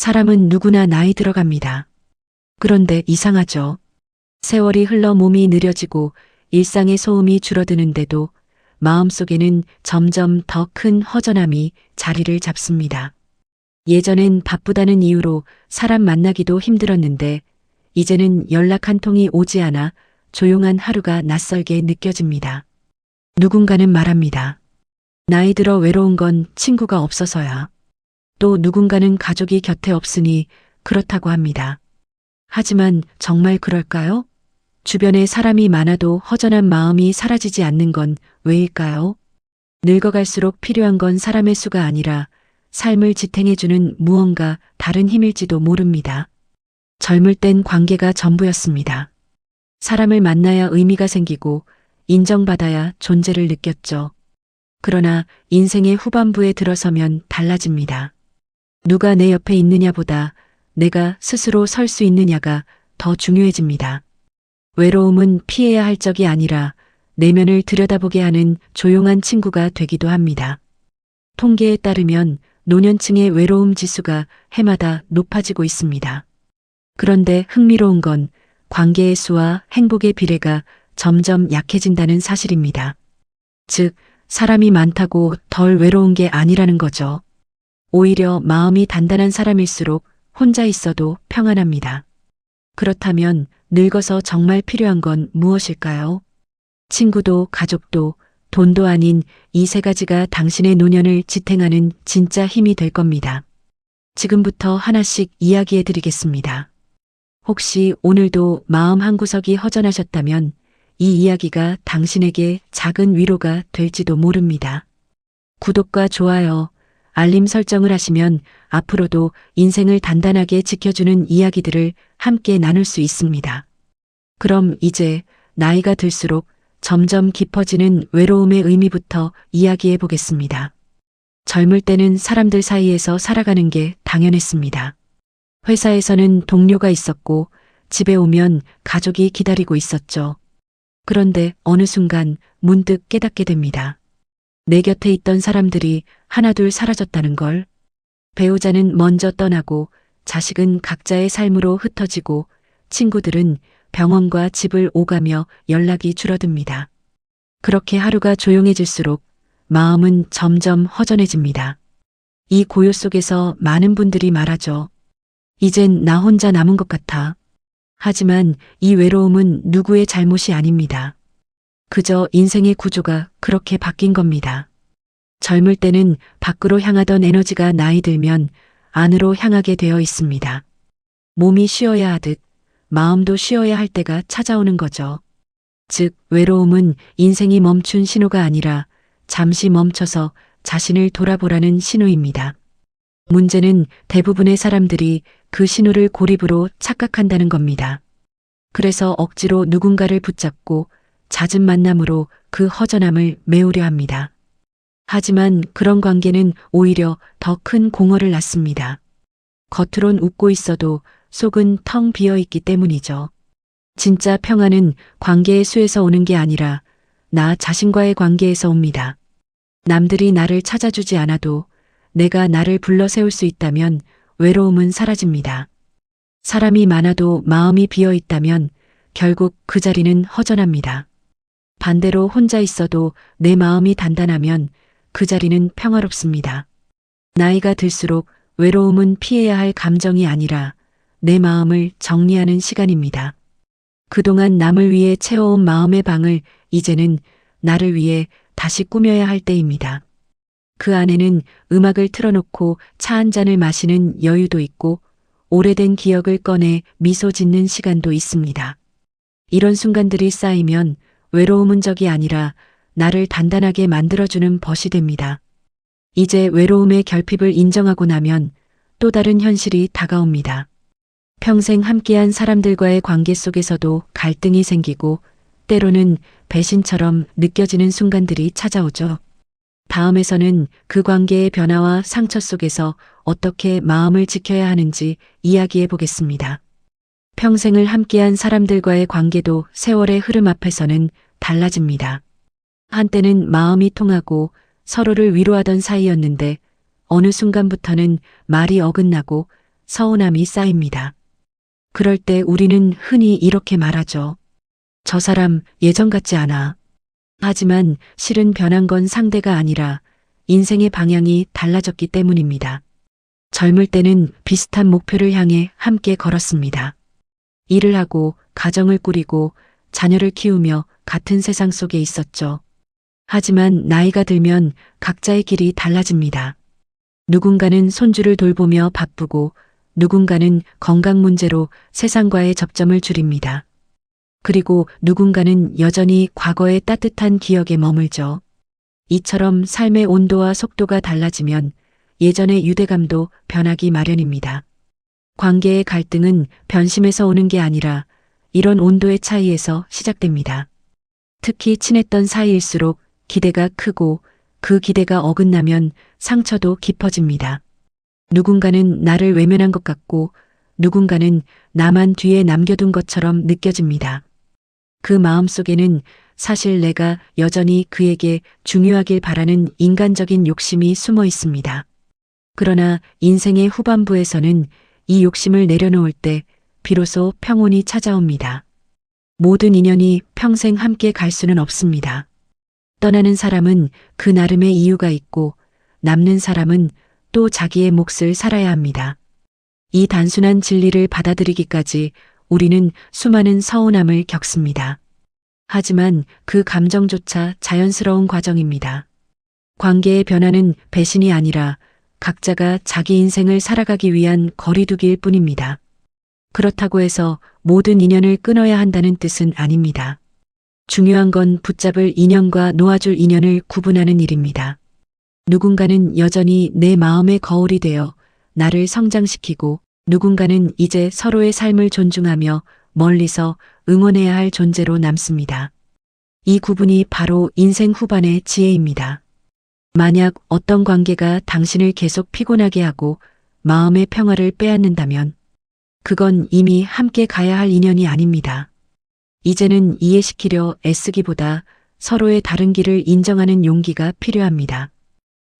사람은 누구나 나이 들어갑니다. 그런데 이상하죠. 세월이 흘러 몸이 느려지고 일상의 소음이 줄어드는데도 마음속에는 점점 더 큰 허전함이 자리를 잡습니다. 예전엔 바쁘다는 이유로 사람 만나기도 힘들었는데 이제는 연락 한 통이 오지 않아 조용한 하루가 낯설게 느껴집니다. 누군가는 말합니다. 나이 들어 외로운 건 친구가 없어서야. 또 누군가는 가족이 곁에 없으니 그렇다고 합니다. 하지만 정말 그럴까요? 주변에 사람이 많아도 허전한 마음이 사라지지 않는 건 왜일까요? 늙어갈수록 필요한 건 사람의 수가 아니라 삶을 지탱해주는 무언가 다른 힘일지도 모릅니다. 젊을 땐 관계가 전부였습니다. 사람을 만나야 의미가 생기고 인정받아야 존재를 느꼈죠. 그러나 인생의 후반부에 들어서면 달라집니다. 누가 내 옆에 있느냐보다 내가 스스로 설 수 있느냐가 더 중요해집니다. 외로움은 피해야 할 적이 아니라 내면을 들여다보게 하는 조용한 친구가 되기도 합니다. 통계에 따르면 노년층의 외로움 지수가 해마다 높아지고 있습니다. 그런데 흥미로운 건 관계의 수와 행복의 비례가 점점 약해진다는 사실입니다. 즉, 사람이 많다고 덜 외로운 게 아니라는 거죠. 오히려 마음이 단단한 사람일수록 혼자 있어도 평안합니다. 그렇다면 늙어서 정말 필요한 건 무엇일까요? 친구도 가족도 돈도 아닌 이 세 가지가 당신의 노년을 지탱하는 진짜 힘이 될 겁니다. 지금부터 하나씩 이야기해 드리겠습니다. 혹시 오늘도 마음 한구석이 허전하셨다면 이 이야기가 당신에게 작은 위로가 될지도 모릅니다. 구독과 좋아요, 알림 설정을 하시면 앞으로도 인생을 단단하게 지켜주는 이야기들을 함께 나눌 수 있습니다. 그럼 이제 나이가 들수록 점점 깊어지는 외로움의 의미부터 이야기해 보겠습니다. 젊을 때는 사람들 사이에서 살아가는 게 당연했습니다. 회사에서는 동료가 있었고 집에 오면 가족이 기다리고 있었죠. 그런데 어느 순간 문득 깨닫게 됩니다. 내 곁에 있던 사람들이 하나둘 사라졌다는 걸. 배우자는 먼저 떠나고 자식은 각자의 삶으로 흩어지고 친구들은 병원과 집을 오가며 연락이 줄어듭니다. 그렇게 하루가 조용해질수록 마음은 점점 허전해집니다. 이 고요 속에서 많은 분들이 말하죠. 이젠 나 혼자 남은 것 같아. 하지만 이 외로움은 누구의 잘못이 아닙니다. 그저 인생의 구조가 그렇게 바뀐 겁니다. 젊을 때는 밖으로 향하던 에너지가 나이 들면 안으로 향하게 되어 있습니다. 몸이 쉬어야 하듯 마음도 쉬어야 할 때가 찾아오는 거죠. 즉, 외로움은 인생이 멈춘 신호가 아니라 잠시 멈춰서 자신을 돌아보라는 신호입니다. 문제는 대부분의 사람들이 그 신호를 고립으로 착각한다는 겁니다. 그래서 억지로 누군가를 붙잡고 잦은 만남으로 그 허전함을 메우려 합니다. 하지만 그런 관계는 오히려 더 큰 공허를 낳습니다. 겉으론 웃고 있어도 속은 텅 비어 있기 때문이죠. 진짜 평안은 관계의 수에서 오는 게 아니라 나 자신과의 관계에서 옵니다. 남들이 나를 찾아주지 않아도 내가 나를 불러 세울 수 있다면 외로움은 사라집니다. 사람이 많아도 마음이 비어 있다면 결국 그 자리는 허전합니다. 반대로 혼자 있어도 내 마음이 단단하면 그 자리는 평화롭습니다. 나이가 들수록 외로움은 피해야 할 감정이 아니라 내 마음을 정리하는 시간입니다. 그동안 남을 위해 채워온 마음의 방을 이제는 나를 위해 다시 꾸며야 할 때입니다. 그 안에는 음악을 틀어놓고 차 한 잔을 마시는 여유도 있고 오래된 기억을 꺼내 미소 짓는 시간도 있습니다. 이런 순간들이 쌓이면 외로움은 적이 아니라 나를 단단하게 만들어주는 벗이 됩니다. 이제 외로움의 결핍을 인정하고 나면 또 다른 현실이 다가옵니다. 평생 함께한 사람들과의 관계 속에서도 갈등이 생기고 때로는 배신처럼 느껴지는 순간들이 찾아오죠. 다음에서는 그 관계의 변화와 상처 속에서 어떻게 마음을 지켜야 하는지 이야기해 보겠습니다. 평생을 함께한 사람들과의 관계도 세월의 흐름 앞에서는 달라집니다. 한때는 마음이 통하고 서로를 위로하던 사이였는데 어느 순간부터는 말이 어긋나고 서운함이 쌓입니다. 그럴 때 우리는 흔히 이렇게 말하죠. 저 사람 예전 같지 않아. 하지만 실은 변한 건 상대가 아니라 인생의 방향이 달라졌기 때문입니다. 젊을 때는 비슷한 목표를 향해 함께 걸었습니다. 일을 하고 가정을 꾸리고 자녀를 키우며 같은 세상 속에 있었죠. 하지만 나이가 들면 각자의 길이 달라집니다. 누군가는 손주를 돌보며 바쁘고 누군가는 건강 문제로 세상과의 접점을 줄입니다. 그리고 누군가는 여전히 과거의 따뜻한 기억에 머물죠. 이처럼 삶의 온도와 속도가 달라지면 예전의 유대감도 변하기 마련입니다. 관계의 갈등은 변심에서 오는 게 아니라 이런 온도의 차이에서 시작됩니다. 특히 친했던 사이일수록 기대가 크고 그 기대가 어긋나면 상처도 깊어집니다. 누군가는 나를 외면한 것 같고 누군가는 나만 뒤에 남겨둔 것처럼 느껴집니다. 그 마음속에는 사실 내가 여전히 그에게 중요하길 바라는 인간적인 욕심이 숨어 있습니다. 그러나 인생의 후반부에서는 이 욕심을 내려놓을 때 비로소 평온이 찾아옵니다. 모든 인연이 평생 함께 갈 수는 없습니다. 떠나는 사람은 그 나름의 이유가 있고 남는 사람은 또 자기의 몫을 살아야 합니다. 이 단순한 진리를 받아들이기까지 우리는 수많은 서운함을 겪습니다. 하지만 그 감정조차 자연스러운 과정입니다. 관계의 변화는 배신이 아니라 각자가 자기 인생을 살아가기 위한 거리두기일 뿐입니다. 그렇다고 해서 모든 인연을 끊어야 한다는 뜻은 아닙니다. 중요한 건 붙잡을 인연과 놓아줄 인연을 구분하는 일입니다. 누군가는 여전히 내 마음의 거울이 되어 나를 성장시키고 누군가는 이제 서로의 삶을 존중하며 멀리서 응원해야 할 존재로 남습니다. 이 구분이 바로 인생 후반의 지혜입니다. 만약 어떤 관계가 당신을 계속 피곤하게 하고 마음의 평화를 빼앗는다면 그건 이미 함께 가야 할 인연이 아닙니다. 이제는 이해시키려 애쓰기보다 서로의 다른 길을 인정하는 용기가 필요합니다.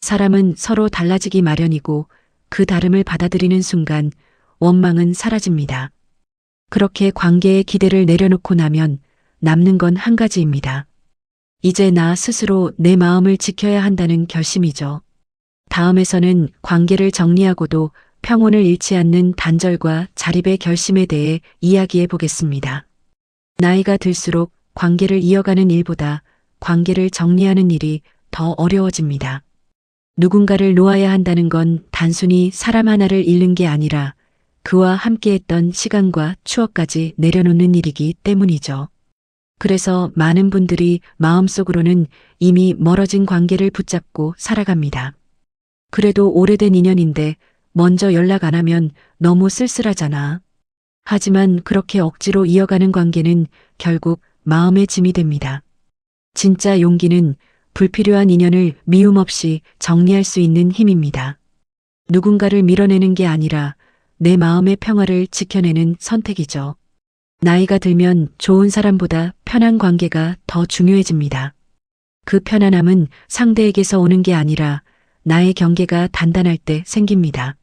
사람은 서로 달라지기 마련이고 그 다름을 받아들이는 순간 원망은 사라집니다. 그렇게 관계의 기대를 내려놓고 나면 남는 건 한 가지입니다. 이제 나 스스로 내 마음을 지켜야 한다는 결심이죠. 다음에서는 관계를 정리하고도 평온을 잃지 않는 단절과 자립의 결심에 대해 이야기해 보겠습니다. 나이가 들수록 관계를 이어가는 일보다 관계를 정리하는 일이 더 어려워집니다. 누군가를 놓아야 한다는 건 단순히 사람 하나를 잃는 게 아니라 그와 함께했던 시간과 추억까지 내려놓는 일이기 때문이죠. 그래서 많은 분들이 마음속으로는 이미 멀어진 관계를 붙잡고 살아갑니다. 그래도 오래된 인연인데 먼저 연락 안 하면 너무 쓸쓸하잖아. 하지만 그렇게 억지로 이어가는 관계는 결국 마음의 짐이 됩니다. 진짜 용기는 불필요한 인연을 미움 없이 정리할 수 있는 힘입니다. 누군가를 밀어내는 게 아니라 내 마음의 평화를 지켜내는 선택이죠. 나이가 들면 좋은 사람보다 편한 관계가 더 중요해집니다. 그 편안함은 상대에게서 오는 게 아니라 나의 경계가 단단할 때 생깁니다.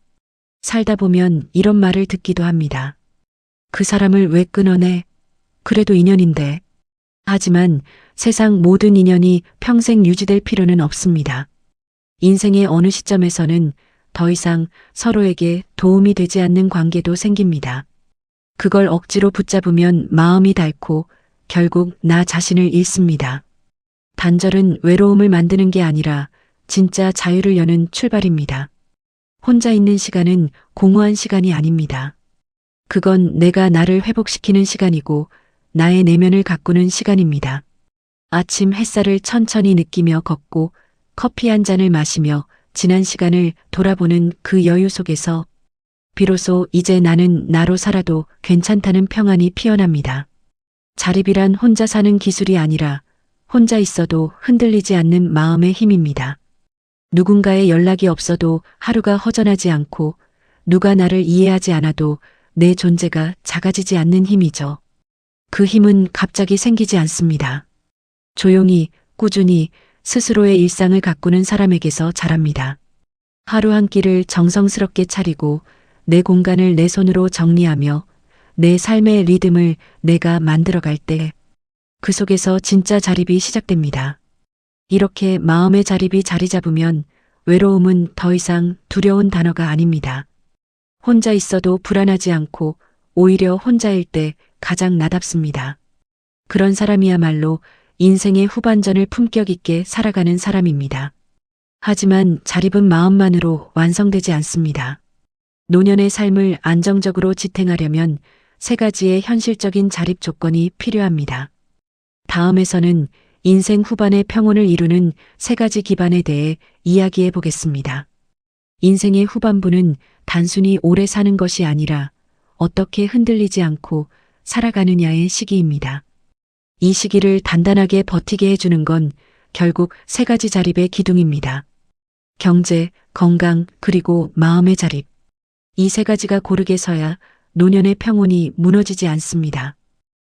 살다 보면 이런 말을 듣기도 합니다. 그 사람을 왜 끊어내? 그래도 인연인데. 하지만 세상 모든 인연이 평생 유지될 필요는 없습니다. 인생의 어느 시점에서는 더 이상 서로에게 도움이 되지 않는 관계도 생깁니다. 그걸 억지로 붙잡으면 마음이 닳고 결국 나 자신을 잃습니다. 단절은 외로움을 만드는 게 아니라 진짜 자유를 여는 출발입니다. 혼자 있는 시간은 공허한 시간이 아닙니다. 그건 내가 나를 회복시키는 시간이고 나의 내면을 가꾸는 시간입니다. 아침 햇살을 천천히 느끼며 걷고 커피 한 잔을 마시며 지난 시간을 돌아보는 그 여유 속에서 비로소 이제 나는 나로 살아도 괜찮다는 평안이 피어납니다. 자립이란 혼자 사는 기술이 아니라 혼자 있어도 흔들리지 않는 마음의 힘입니다. 누군가의 연락이 없어도 하루가 허전하지 않고 누가 나를 이해하지 않아도 내 존재가 작아지지 않는 힘이죠. 그 힘은 갑자기 생기지 않습니다. 조용히, 꾸준히 스스로의 일상을 가꾸는 사람에게서 자랍니다. 하루 한 끼를 정성스럽게 차리고 내 공간을 내 손으로 정리하며 내 삶의 리듬을 내가 만들어갈 때 그 속에서 진짜 자립이 시작됩니다. 이렇게 마음의 자립이 자리 잡으면 외로움은 더 이상 두려운 단어가 아닙니다. 혼자 있어도 불안하지 않고 오히려 혼자일 때 가장 나답습니다. 그런 사람이야말로 인생의 후반전을 품격 있게 살아가는 사람입니다. 하지만 자립은 마음만으로 완성되지 않습니다. 노년의 삶을 안정적으로 지탱하려면 세 가지의 현실적인 자립 조건이 필요합니다. 다음에서는 인생 후반의 평온을 이루는 세 가지 기반에 대해 이야기해 보겠습니다. 인생의 후반부는 단순히 오래 사는 것이 아니라 어떻게 흔들리지 않고 살아가느냐의 시기입니다. 이 시기를 단단하게 버티게 해주는 건 결국 세 가지 자립의 기둥입니다. 경제, 건강, 그리고 마음의 자립. 이 세 가지가 고르게 서야 노년의 평온이 무너지지 않습니다.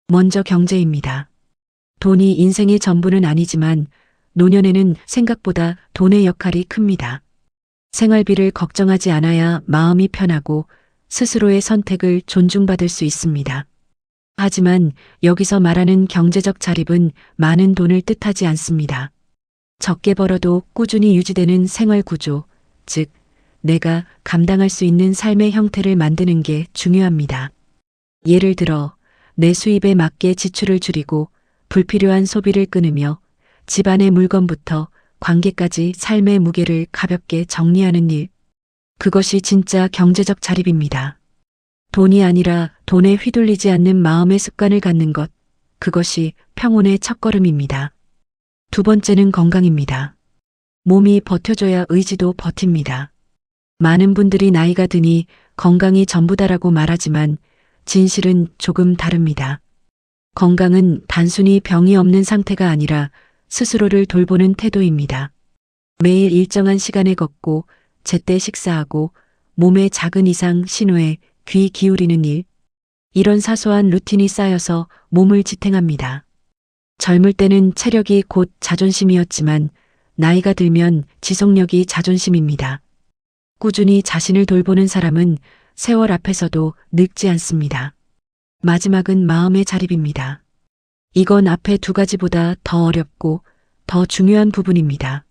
먼저 경제입니다. 돈이 인생의 전부는 아니지만 노년에는 생각보다 돈의 역할이 큽니다. 생활비를 걱정하지 않아야 마음이 편하고 스스로의 선택을 존중받을 수 있습니다. 하지만 여기서 말하는 경제적 자립은 많은 돈을 뜻하지 않습니다. 적게 벌어도 꾸준히 유지되는 생활 구조, 즉 내가 감당할 수 있는 삶의 형태를 만드는 게 중요합니다. 예를 들어 내 수입에 맞게 지출을 줄이고 불필요한 소비를 끊으며 집안의 물건부터 관계까지 삶의 무게를 가볍게 정리하는 일. 그것이 진짜 경제적 자립입니다. 돈이 아니라 돈에 휘둘리지 않는 마음의 습관을 갖는 것. 그것이 평온의 첫걸음입니다. 두 번째는 건강입니다. 몸이 버텨줘야 의지도 버팁니다. 많은 분들이 나이가 드니 건강이 전부다라고 말하지만 진실은 조금 다릅니다. 건강은 단순히 병이 없는 상태가 아니라 스스로를 돌보는 태도입니다. 매일 일정한 시간에 걷고 제때 식사하고 몸의 작은 이상 신호에 귀 기울이는 일. 이런 사소한 루틴이 쌓여서 몸을 지탱합니다. 젊을 때는 체력이 곧 자존심이었지만 나이가 들면 지속력이 자존심입니다. 꾸준히 자신을 돌보는 사람은 세월 앞에서도 늙지 않습니다. 마지막은 마음의 자립입니다. 이건 앞에 두 가지보다 더 어렵고 더 중요한 부분입니다.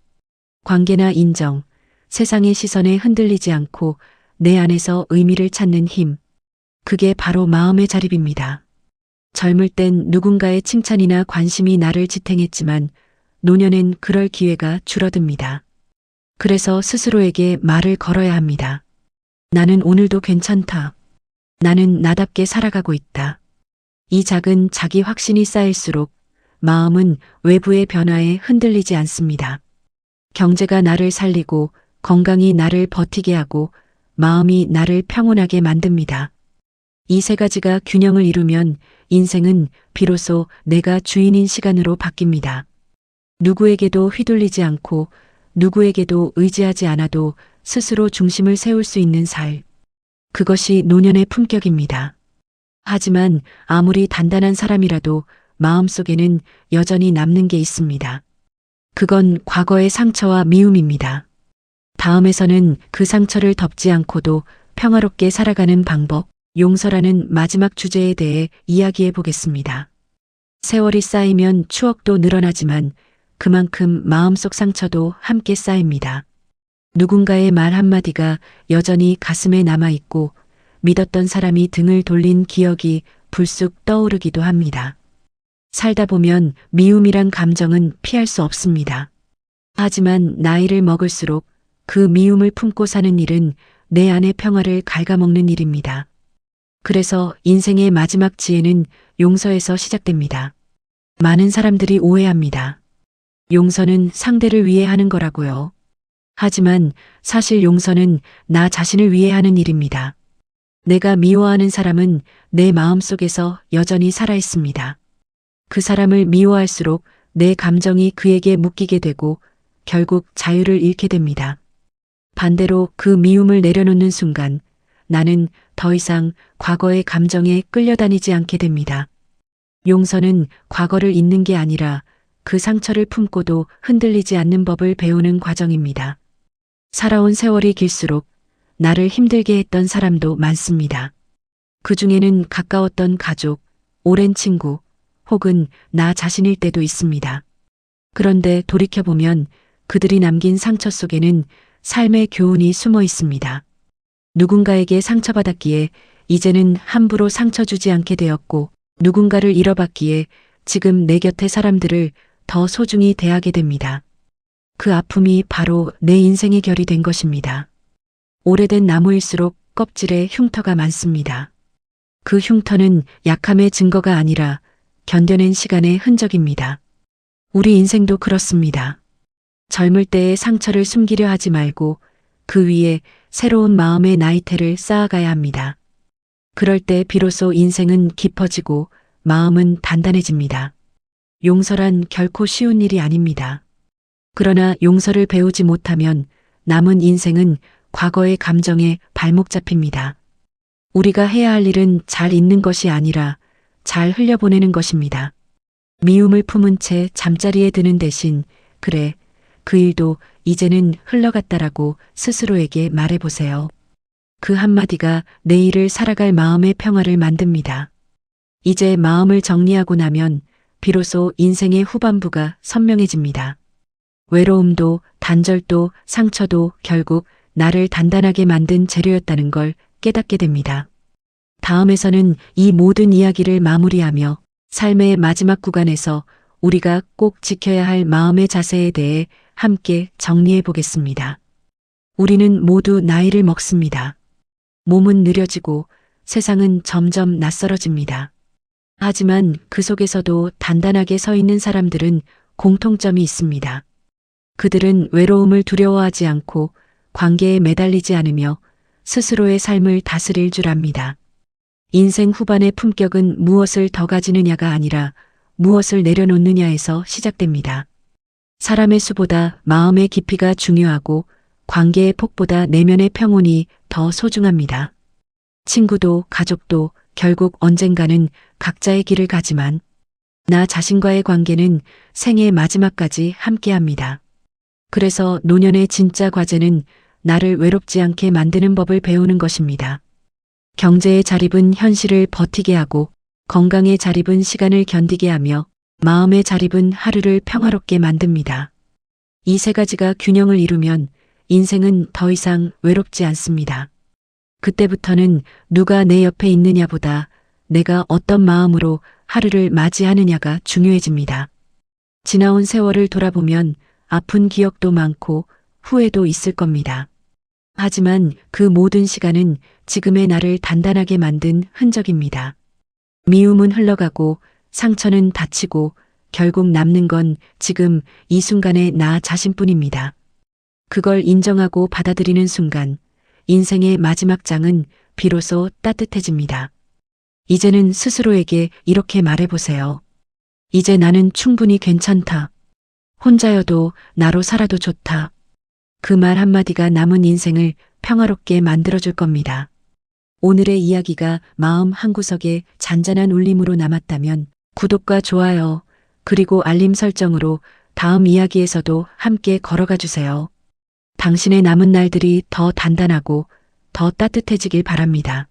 관계나 인정, 세상의 시선에 흔들리지 않고 내 안에서 의미를 찾는 힘. 그게 바로 마음의 자립입니다. 젊을 땐 누군가의 칭찬이나 관심이 나를 지탱했지만 노년엔 그럴 기회가 줄어듭니다. 그래서 스스로에게 말을 걸어야 합니다. 나는 오늘도 괜찮다. 나는 나답게 살아가고 있다. 이 작은 자기 확신이 쌓일수록 마음은 외부의 변화에 흔들리지 않습니다. 경제가 나를 살리고 건강이 나를 버티게 하고 마음이 나를 평온하게 만듭니다. 이 세 가지가 균형을 이루면 인생은 비로소 내가 주인인 시간으로 바뀝니다. 누구에게도 휘둘리지 않고 누구에게도 의지하지 않아도 스스로 중심을 세울 수 있는 삶. 그것이 노년의 품격입니다. 하지만 아무리 단단한 사람이라도 마음속에는 여전히 남는 게 있습니다. 그건 과거의 상처와 미움입니다. 다음에서는 그 상처를 덮지 않고도 평화롭게 살아가는 방법, 용서라는 마지막 주제에 대해 이야기해 보겠습니다. 세월이 쌓이면 추억도 늘어나지만 그만큼 마음속 상처도 함께 쌓입니다. 누군가의 말 한마디가 여전히 가슴에 남아있고 믿었던 사람이 등을 돌린 기억이 불쑥 떠오르기도 합니다. 살다 보면 미움이란 감정은 피할 수 없습니다. 하지만 나이를 먹을수록 그 미움을 품고 사는 일은 내 안의 평화를 갉아먹는 일입니다. 그래서 인생의 마지막 지혜는 용서에서 시작됩니다. 많은 사람들이 오해합니다. 용서는 상대를 위해 하는 거라고요. 하지만 사실 용서는 나 자신을 위해 하는 일입니다. 내가 미워하는 사람은 내 마음속에서 여전히 살아있습니다. 그 사람을 미워할수록 내 감정이 그에게 묶이게 되고 결국 자유를 잃게 됩니다. 반대로 그 미움을 내려놓는 순간 나는 더 이상 과거의 감정에 끌려다니지 않게 됩니다. 용서는 과거를 잊는 게 아니라 그 상처를 품고도 흔들리지 않는 법을 배우는 과정입니다. 살아온 세월이 길수록 나를 힘들게 했던 사람도 많습니다. 그 중에는 가까웠던 가족, 오랜 친구, 혹은 나 자신일 때도 있습니다. 그런데 돌이켜보면 그들이 남긴 상처 속에는 삶의 교훈이 숨어 있습니다. 누군가에게 상처받았기에 이제는 함부로 상처 주지 않게 되었고, 누군가를 잃어봤기에 지금 내 곁의 사람들을 더 소중히 대하게 됩니다. 그 아픔이 바로 내 인생의 결이 된 것입니다. 오래된 나무일수록 껍질에 흉터가 많습니다. 그 흉터는 약함의 증거가 아니라 견뎌낸 시간의 흔적입니다. 우리 인생도 그렇습니다. 젊을 때의 상처를 숨기려 하지 말고 그 위에 새로운 마음의 나이테를 쌓아가야 합니다. 그럴 때 비로소 인생은 깊어지고 마음은 단단해집니다. 용서란 결코 쉬운 일이 아닙니다. 그러나 용서를 배우지 못하면 남은 인생은 과거의 감정에 발목 잡힙니다. 우리가 해야 할 일은 잘 잊는 것이 아니라 잘 흘려보내는 것입니다. 미움을 품은 채 잠자리에 드는 대신 그래, 그 일도 이제는 흘러갔다라고 스스로에게 말해보세요. 그 한마디가 내일을 살아갈 마음의 평화를 만듭니다. 이제 마음을 정리하고 나면 비로소 인생의 후반부가 선명해집니다. 외로움도 단절도 상처도 결국 나를 단단하게 만든 재료였다는 걸 깨닫게 됩니다. 다음에서는 이 모든 이야기를 마무리하며 삶의 마지막 구간에서 우리가 꼭 지켜야 할 마음의 자세에 대해 함께 정리해 보겠습니다. 우리는 모두 나이를 먹습니다. 몸은 느려지고 세상은 점점 낯설어집니다. 하지만 그 속에서도 단단하게 서 있는 사람들은 공통점이 있습니다. 그들은 외로움을 두려워하지 않고 관계에 매달리지 않으며 스스로의 삶을 다스릴 줄 압니다. 인생 후반의 품격은 무엇을 더 가지느냐가 아니라 무엇을 내려놓느냐에서 시작됩니다. 사람의 수보다 마음의 깊이가 중요하고 관계의 폭보다 내면의 평온이 더 소중합니다. 친구도 가족도 결국 언젠가는 각자의 길을 가지만 나 자신과의 관계는 생의 마지막까지 함께합니다. 그래서 노년의 진짜 과제는 나를 외롭지 않게 만드는 법을 배우는 것입니다. 경제의 자립은 현실을 버티게 하고 건강의 자립은 시간을 견디게 하며 마음의 자립은 하루를 평화롭게 만듭니다. 이 세 가지가 균형을 이루면 인생은 더 이상 외롭지 않습니다. 그때부터는 누가 내 옆에 있느냐보다 내가 어떤 마음으로 하루를 맞이하느냐가 중요해집니다. 지나온 세월을 돌아보면 아픈 기억도 많고 후회도 있을 겁니다. 하지만 그 모든 시간은 지금의 나를 단단하게 만든 흔적입니다. 미움은 흘러가고 상처는 닫히고 결국 남는 건 지금 이 순간의 나 자신뿐입니다. 그걸 인정하고 받아들이는 순간 인생의 마지막 장은 비로소 따뜻해집니다. 이제는 스스로에게 이렇게 말해보세요. 이제 나는 충분히 괜찮다. 혼자여도 나로 살아도 좋다. 그 말 한마디가 남은 인생을 평화롭게 만들어줄 겁니다. 오늘의 이야기가 마음 한구석에 잔잔한 울림으로 남았다면 구독과 좋아요, 그리고 알림 설정으로 다음 이야기에서도 함께 걸어가 주세요. 당신의 남은 날들이 더 단단하고 더 따뜻해지길 바랍니다.